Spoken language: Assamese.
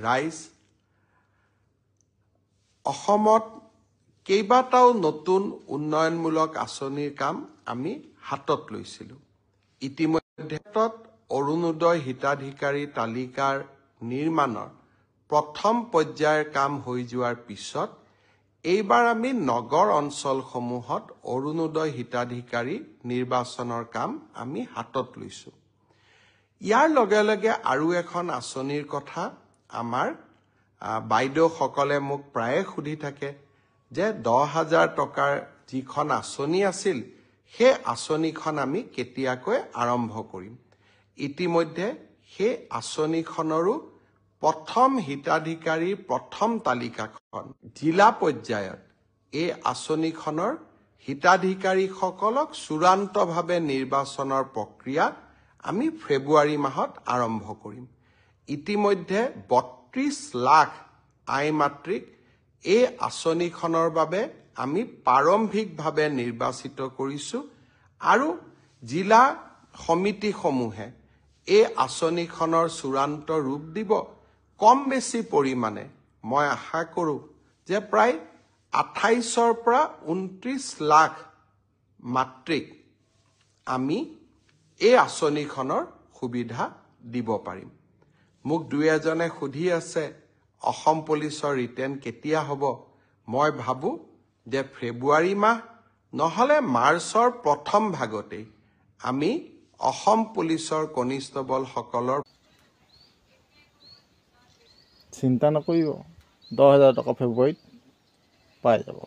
ৰাইজ অসমত কেইবাটাও নতুন উন্নয়নমূলক আঁচনিৰ কাম আমি হাতত লৈছিলোঁ। ইতিমধ্যে অৰুণোদয় হিতাধিকাৰী তালিকাৰ নিৰ্মাণৰ প্ৰথম পৰ্যায়ৰ কাম হৈ যোৱাৰ পিছত এইবাৰ আমি নগৰ অঞ্চলসমূহত অৰুণোদয় হিতাধিকাৰী নিৰ্বাচনৰ কাম আমি হাতত লৈছোঁ। ইয়াৰ লগে লগে আৰু এখন আঁচনিৰ কথা আমাৰ বাইদেউসকলে মোক প্ৰায়ে সুধি থাকে যে 10,000 টকাৰ যিখন আঁচনি আছিল সেই আঁচনিখন আমি কেতিয়াকৈ আৰম্ভ কৰিম। ইতিমধ্যে সেই আঁচনিখনৰো প্ৰথম হিতাধিকাৰীৰ প্ৰথম তালিকাখন জিলা পৰ্যায়ত এই আঁচনিখনৰ হিতাধিকাৰীসকলক চূড়ান্তভাৱে নিৰ্বাচনৰ প্ৰক্ৰিয়া আমি ফেব্ৰুৱাৰী মাহত আৰম্ভ কৰিম। ইতিমধ্যে 32 লাখ আই মাতৃক এই আঁচনিখনৰ বাবে আমি প্ৰাৰম্ভিকভাৱে নিৰ্বাচিত কৰিছোঁ আৰু জিলা সমিতিসমূহে এই আঁচনিখনৰ চূড়ান্ত ৰূপ দিব। কম বেছি পৰিমাণে মই আশা কৰোঁ যে প্ৰায় 28ৰ পৰা 29 লাখ মাতৃক আমি এই আঁচনিখনৰ সুবিধা দিব পাৰিম। মোক দুই এজনে সুধি আছে অসম পুলিচৰ ৰিটেন কেতিয়া হ'ব? মই ভাবোঁ যে ফেব্ৰুৱাৰী মাহ নহ'লে মাৰ্চৰ প্ৰথম ভাগতেই আমি অসম পুলিচৰ কনিষ্টবলসকলৰ চিন্তা নকৰিব, 10,000 টকা ফেব্ৰুৱাৰীত পাই যাব।